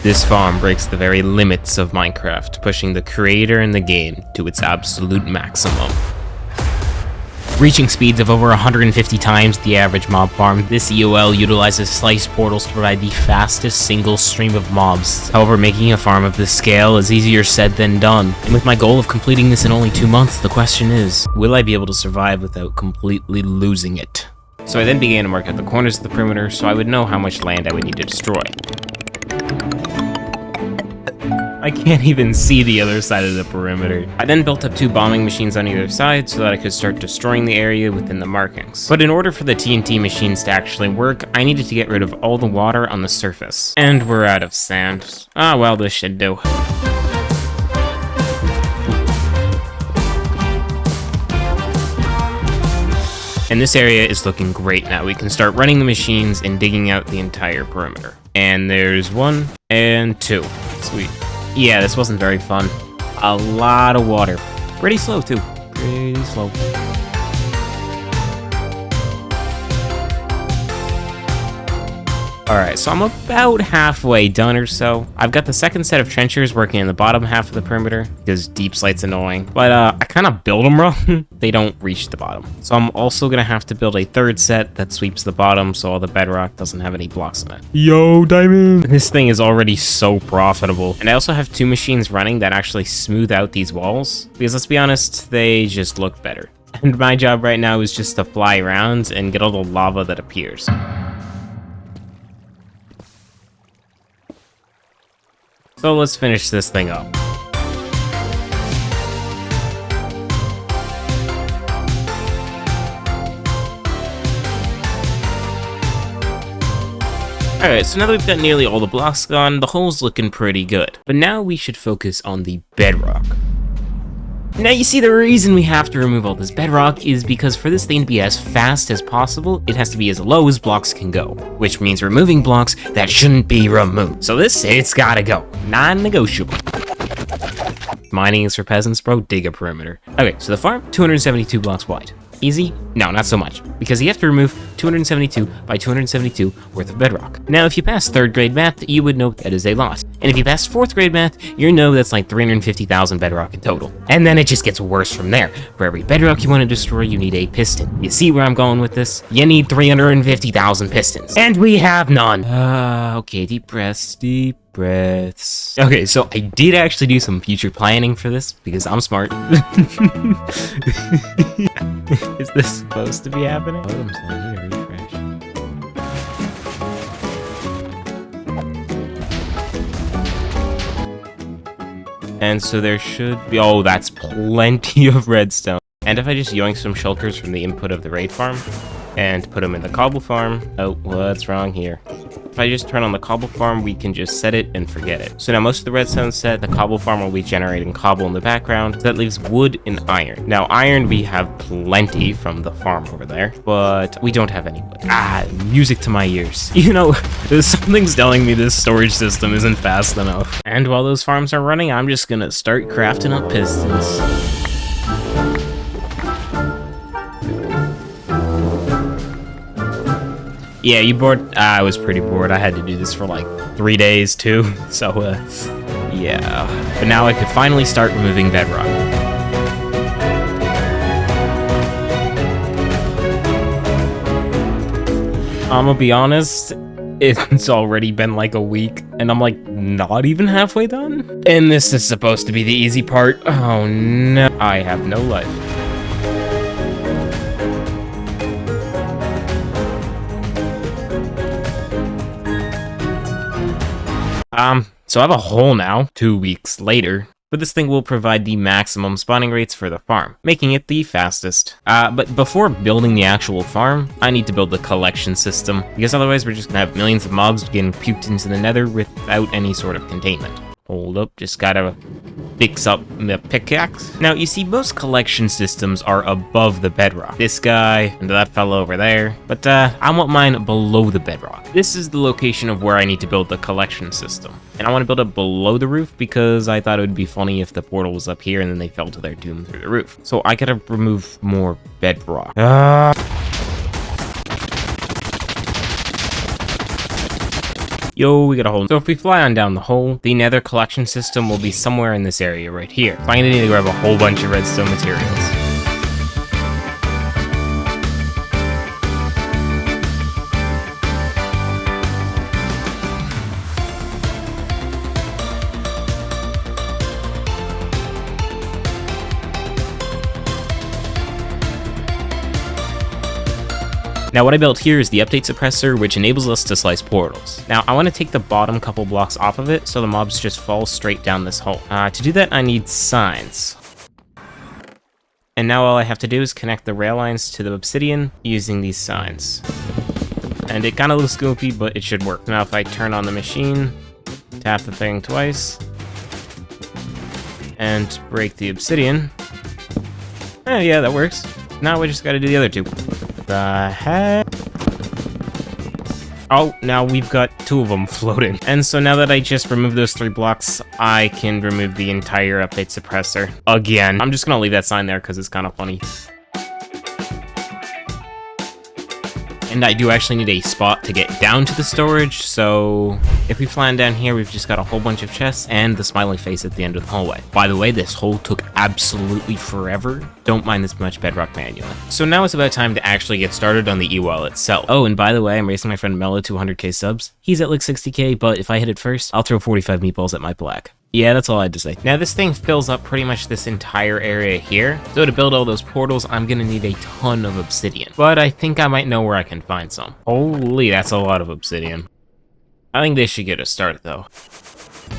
This farm breaks the very limits of Minecraft, pushing the creator and the game to its absolute maximum. Reaching speeds of over 150 times the average mob farm, this EOL utilizes slice portals to provide the fastest single stream of mobs. However, making a farm of this scale is easier said than done. And with my goal of completing this in only 2 months, the question is, will I be able to survive without completely losing it? So I then began to mark out the corners of the perimeter so I would know how much land I would need to destroy. I can't even see the other side of the perimeter. I then built up 2 bombing machines on either side so that I could start destroying the area within the markings. But in order for the TNT machines to actually work, I needed to get rid of all the water on the surface. And we're out of sand. Ah, well, this should do. And this area is looking great now. We can start running the machines and digging out the entire perimeter. And there's 1 and 2. Sweet. Yeah, this wasn't very fun. A lot of water. Pretty slow, too. Pretty slow. Alright, so I'm about halfway done or so. I've got the second set of trenchers working in the bottom half of the perimeter, because deep slight's annoying. But I kind of build them wrong. They don't reach the bottom. So I'm also going to have to build a third set that sweeps the bottom so all the bedrock doesn't have any blocks in it. Yo, diamond! This thing is already so profitable. And I also have 2 machines running that actually smooth out these walls, because let's be honest, they just look better. And my job right now is just to fly around and get all the lava that appears. So let's finish this thing up. Alright, so now that we've got nearly all the blocks gone, the hole's looking pretty good. But now we should focus on the bedrock. Now you see, the reason we have to remove all this bedrock is because for this thing to be as fast as possible, it has to be as low as blocks can go, which means removing blocks that shouldn't be removed. So it's gotta go. Non-negotiable. Mining is for peasants, bro. Dig a perimeter. Okay, so the farm, 272 blocks wide. Easy? No, not so much, because you have to remove 272 by 272 worth of bedrock. Now, if you pass 3rd grade math, you would know that is a lot. And if you pass 4th grade math, you know that's like 350,000 bedrock in total. And then it just gets worse from there. For every bedrock you want to destroy, you need a piston. You see where I'm going with this? You need 350,000 pistons. And we have none. Okay, deep breaths, deep breaths. Okay, so I did actually do some future planning for this, because I'm smart. Is this supposed to be happening? Oh, I'm telling you to refresh. And so there should be... Oh, that's plenty of redstone. And if I just yoink some shulkers from the input of the raid farm and put them in the cobble farm... Oh, what's wrong here? If I just turn on the cobble farm, we can just set it and forget it. So now most of the redstone's set, the cobble farm will be generating cobble in the background. So that leaves wood and iron. Now iron we have plenty from the farm over there, but we don't have any wood. Ah, music to my ears. You know, something's telling me this storage system isn't fast enough. And while those farms are running, I'm just gonna start crafting up pistons. Yeah, you bored? I was pretty bored. I had to do this for like 3 days too, so yeah. But now I could finally start removing bedrock. I'm gonna be honest, it's already been like a week, and I'm like not even halfway done. And this is supposed to be the easy part. Oh no, I have no life. So I have a hole now, 2 weeks later, but this thing will provide the maximum spawning rates for the farm, making it the fastest. But before building the actual farm, I need to build the collection system, because otherwise we're just gonna have millions of mobs getting puked into the nether without any sort of containment. Hold up, just gotta fix up the pickaxe. Now, you see, most collection systems are above the bedrock. This guy, and that fellow over there. But I want mine below the bedrock. This is the location of where I need to build the collection system. And I want to build it below the roof because I thought it would be funny if the portal was up here and then they fell to their doom through the roof. So I gotta remove more bedrock. Yo, we got a hole. So if we fly on down the hole, the nether collection system will be somewhere in this area right here. So I'm gonna need to grab a whole bunch of redstone materials. Now what I built here is the update suppressor, which enables us to slice portals. Now I want to take the bottom couple blocks off of it so the mobs just fall straight down this hole. To do that I need signs. And now all I have to do is connect the rail lines to the obsidian using these signs. And it kind of looks goofy, but it should work. Now if I turn on the machine, tap the thing twice, and break the obsidian. Yeah, that works. Now we just gotta do the other two. The heck? Oh, now we've got two of them floating. And so now that I just removed those 3 blocks, I can remove the entire update suppressor again. I'm just gonna leave that sign there because it's kind of funny. And I do actually need a spot to get down to the storage, so if we fly down here, we've just got a whole bunch of chests and the smiley face at the end of the hallway. By the way, this hole took absolutely forever. Don't mind this much bedrock manually. So now it's about time to actually get started on the e-wall itself. Oh, and by the way, I'm racing my friend Mello to 100k subs. He's at like 60k, but if I hit it first, I'll throw 45 meatballs at my black. Yeah, that's all I had to say. Now this thing fills up pretty much this entire area here. So to build all those portals, I'm gonna need a ton of obsidian. But I think I might know where I can find some. Holy, that's a lot of obsidian. I think this should get us started though.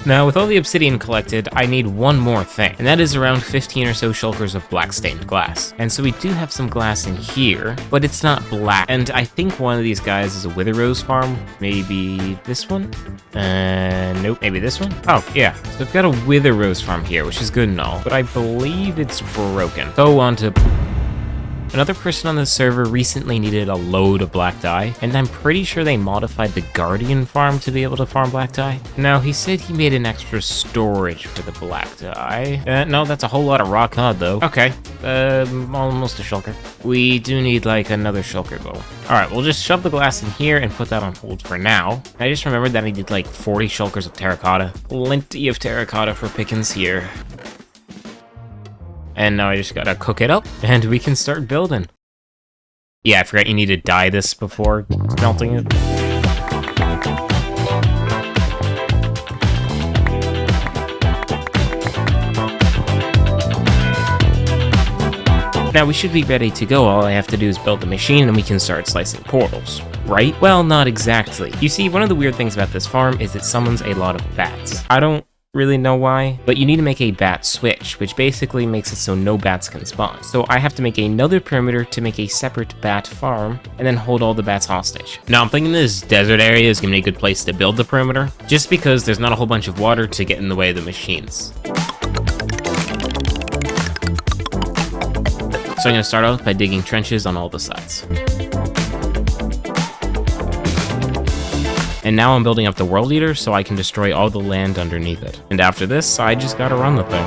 Now, with all the obsidian collected, I need one more thing, and that is around 15 or so shulkers of black stained glass. And so we do have some glass in here, but it's not black. And I think one of these guys is a wither rose farm. Maybe this one? Nope. Maybe this one? Oh, yeah. So we've got a wither rose farm here, which is good and all, but I believe it's broken. Go on to... Another person on the server recently needed a load of black dye, and I'm pretty sure they modified the Guardian farm to be able to farm black dye. Now, he said he made an extra storage for the black dye. No, that's a whole lot of rock cod, though. Okay, almost a shulker. We do need, like, another shulker, though. Alright, we'll just shove the glass in here and put that on hold for now. I just remembered that I needed, like, 40 shulkers of terracotta. Plenty of terracotta for pickings here. And now I just gotta cook it up, and we can start building. Yeah, I forgot you need to dye this before melting it. Now we should be ready to go. All I have to do is build the machine and we can start slicing portals, right? Well, not exactly. You see, one of the weird things about this farm is it summons a lot of bats. I don't really know why, but you need to make a bat switch, which basically makes it so no bats can spawn. So I have to make another perimeter to make a separate bat farm, and then hold all the bats hostage. Now I'm thinking this desert area is gonna be a good place to build the perimeter, just because there's not a whole bunch of water to get in the way of the machines. So I'm gonna start off by digging trenches on all the sides. And now I'm building up the world eater so I can destroy all the land underneath it. And after this, I just gotta run the thing.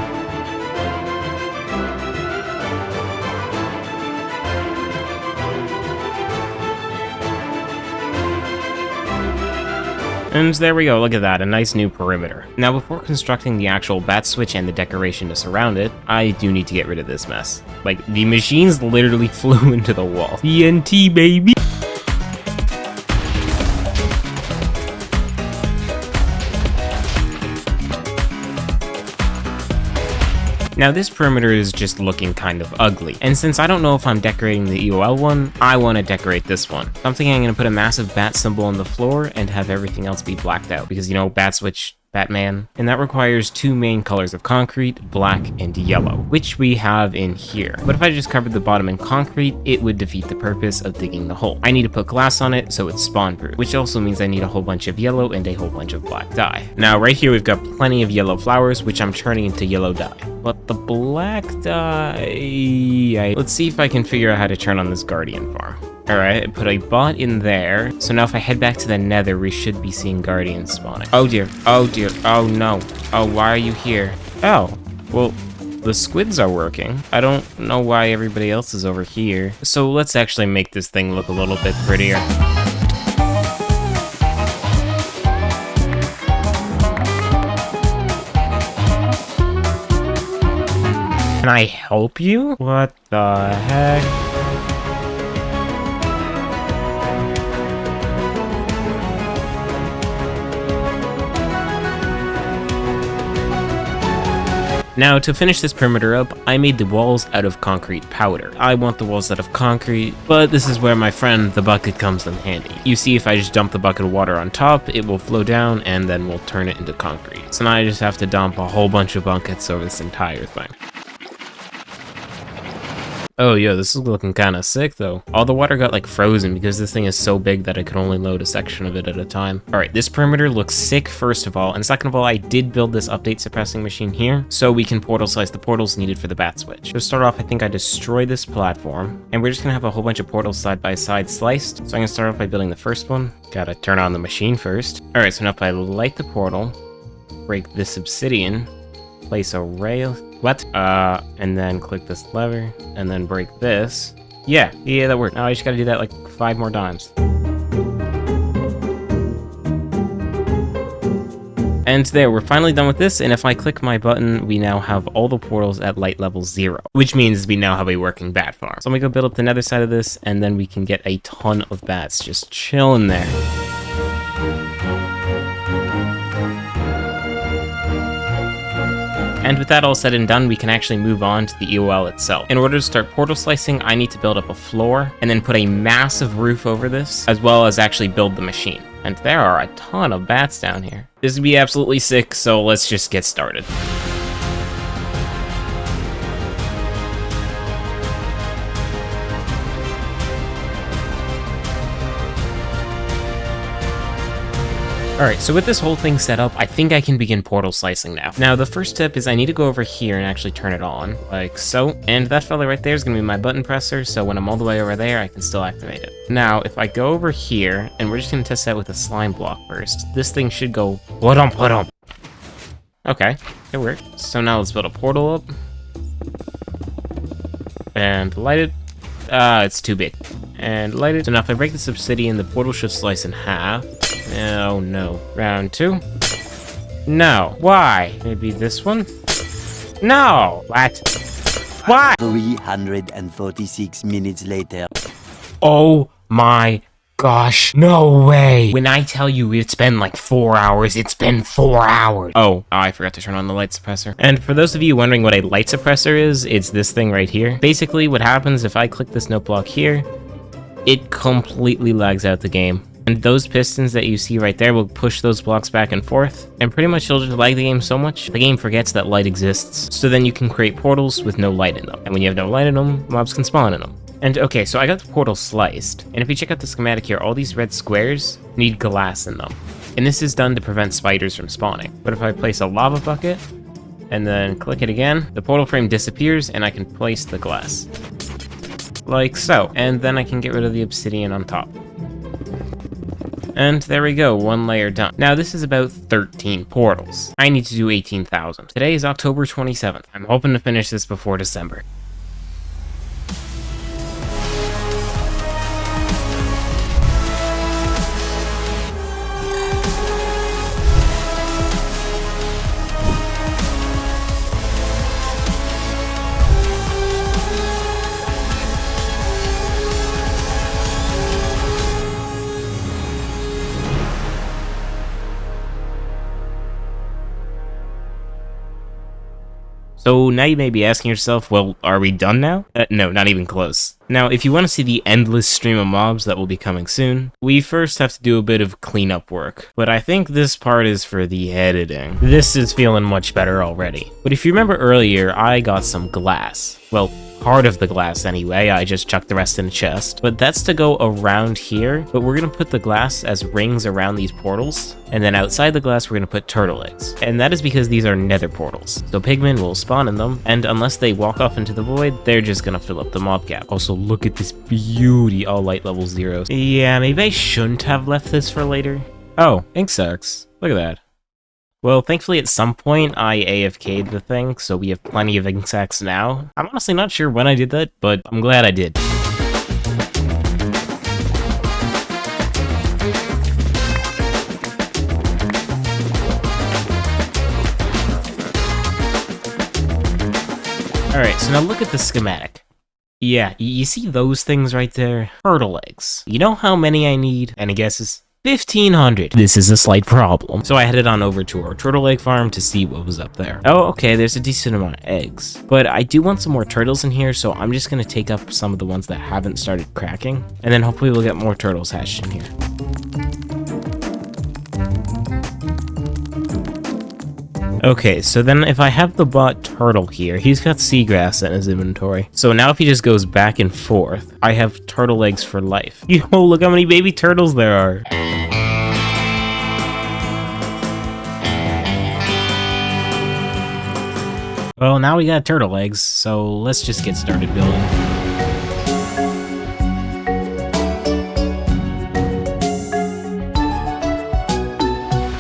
And there we go, look at that, a nice new perimeter. Now before constructing the actual bat switch and the decoration to surround it, I do need to get rid of this mess. Like, the machines literally flew into the wall. TNT, baby! Now this perimeter is just looking kind of ugly, and since I don't know if I'm decorating the EOL one, I want to decorate this one. I'm thinking I'm going to put a massive bat symbol on the floor and have everything else be blacked out, because you know, bat switch, Batman, and that requires 2 main colors of concrete, black and yellow, which we have in here. But if I just covered the bottom in concrete, it would defeat the purpose of digging the hole. I need to put glass on it so it's spawn proof, which also means I need a whole bunch of yellow and a whole bunch of black dye. Now right here we've got plenty of yellow flowers, which I'm turning into yellow dye. But the black dye... Let's see if I can figure out how to turn on this Guardian farm. Alright, put a bot in there. So now if I head back to the nether, we should be seeing guardians spawning. Oh dear, oh dear, oh no. Oh, why are you here? Oh, well, the squids are working. I don't know why everybody else is over here. So let's actually make this thing look a little bit prettier. Can I help you? What the heck? Now, to finish this perimeter up, I made the walls out of concrete powder. I want the walls out of concrete, but this is where my friend, the bucket, comes in handy. You see, if I just dump the bucket of water on top, it will flow down and then we'll turn it into concrete. So now I just have to dump a whole bunch of buckets over this entire thing. Oh, yo, this is looking kind of sick, though. All the water got, like, frozen because this thing is so big that I could only load a section of it at a time. Alright, this perimeter looks sick, first of all, and second of all, I did build this update suppressing machine here, so we can portal slice the portals needed for the bat switch. To start off, I think I destroyed this platform, and we're just gonna have a whole bunch of portals side by side sliced. So I'm gonna start off by building the first one. Gotta turn on the machine first. Alright, so now if I light the portal, break this obsidian, place a rail... What? And then click this lever, and then break this. Yeah, that worked. Now I just gotta do that like 5 more times. And there, we're finally done with this, and if I click my button, we now have all the portals at light level 0, which means we now have a working bat farm. So I'm gonna go build up the nether side of this, and then we can get a ton of bats just chilling there. And with that all said and done, we can actually move on to the EOL itself. In order to start portal slicing, I need to build up a floor, and then put a massive roof over this, as well as actually build the machine. And there are a ton of bats down here. This would be absolutely sick, so let's just get started. Alright, so with this whole thing set up, I think I can begin portal slicing now. Now, the first step is I need to go over here and actually turn it on, like so. And that fella right there is going to be my button presser, so when I'm all the way over there, I can still activate it. Now, if I go over here, and we're just going to test that with a slime block first, this thing should go... Put-em. Okay, it worked. So now let's build a portal up. And light it. It's too big. And light it. So now if I break this obsidian, the portal should slice in half. Oh no. Round 2. No. Why? Maybe this one? No! What? Why? 346 minutes later. Oh my gosh. No way. When I tell you it's been like 4 hours, it's been 4 hours. Oh, I forgot to turn on the light suppressor. And for those of you wondering what a light suppressor is, it's this thing right here. Basically, what happens if I click this note block here, it completely lags out the game. And those pistons that you see right there will push those blocks back and forth, and pretty much you'll just lag the game so much, the game forgets that light exists, so then you can create portals with no light in them. And when you have no light in them, mobs can spawn in them. And okay, so I got the portal sliced, and if you check out the schematic here, all these red squares need glass in them. And this is done to prevent spiders from spawning. But if I place a lava bucket, and then click it again, the portal frame disappears, and I can place the glass. Like so. And then I can get rid of the obsidian on top. And there we go, 1 layer done. Now this is about 13 portals. I need to do 18,000. Today is October 27th. I'm hoping to finish this before December. So now you may be asking yourself, well, are we done now? No, not even close. Now, if you want to see the endless stream of mobs that will be coming soon, we first have to do a bit of cleanup work. But I think this part is for the editing. This is feeling much better already. But if you remember earlier, I got some glass. Well, part of the glass anyway, I just chucked the rest in a chest. But that's to go around here, but we're gonna put the glass as rings around these portals, and then outside the glass we're gonna put turtle eggs. And that is because these are nether portals, so pigmen will spawn in them, and unless they walk off into the void, they're just gonna fill up the mob gap. Also, look at this beauty, all light level 0s. Yeah, maybe I shouldn't have left this for later. Oh, ink sacs. Look at that. Well, thankfully at some point I AFK'd the thing, so we have plenty of ink sacs now. I'm honestly not sure when I did that, but I'm glad I did. Alright, so now look at the schematic. Yeah, you see those things right there? Turtle eggs. You know how many I need? Any guesses? 1,500. This is a slight problem. So I headed on over to our turtle egg farm to see what was up there. Oh, okay, there's a decent amount of eggs. But I do want some more turtles in here, so I'm just gonna take up some of the ones that haven't started cracking. And then hopefully we'll get more turtles hatched in here. Okay, so then if I have the bot turtle here, he's got seagrass in his inventory. So now if he just goes back and forth, I have turtle eggs for life. Yo, look how many baby turtles there are. Well, now we got turtle eggs, so let's just get started building.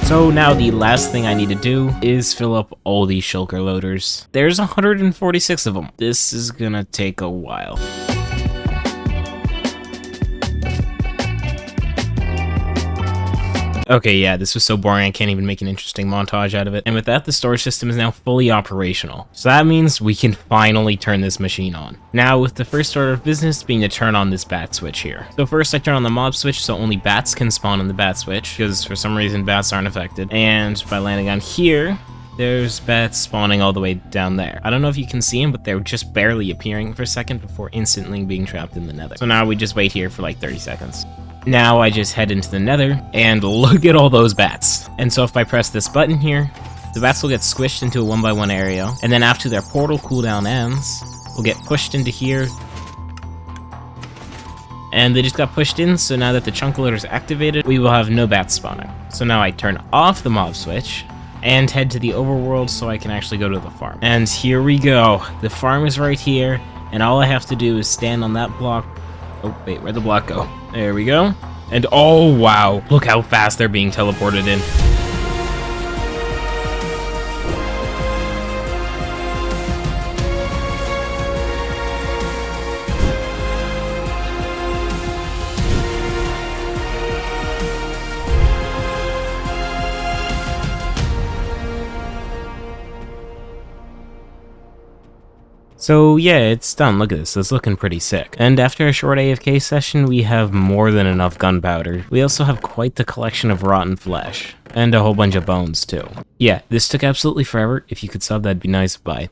So now the last thing I need to do is fill up all these shulker loaders. There's 146 of them. This is gonna take a while. Okay, yeah, this was so boring I can't even make an interesting montage out of it. And with that, the storage system is now fully operational. So that means we can finally turn this machine on. Now, with the first order of business being to turn on this bat switch here. So first I turn on the mob switch so only bats can spawn on the bat switch, because for some reason bats aren't affected. And by landing on here, there's bats spawning all the way down there. I don't know if you can see them, but they're just barely appearing for a second before instantly being trapped in the nether. So now we just wait here for like 30 seconds. Now I just head into the nether, and look at all those bats. And so if I press this button here, the bats will get squished into a 1x1 area, and then after their portal cooldown ends, will get pushed into here. And they just got pushed in, so now that the chunk loader is activated, we will have no bats spawning. So now I turn off the mob switch, and head to the overworld so I can actually go to the farm. And here we go. The farm is right here, and all I have to do is stand on that block. Oh, wait, where'd the block go? There we go. And oh, wow. Look how fast they're being teleported in. So yeah, it's done. Look at this. It's looking pretty sick. And after a short AFK session, we have more than enough gunpowder. We also have quite the collection of rotten flesh. And a whole bunch of bones, too. Yeah, this took absolutely forever. If you could sub, that'd be nice. Bye.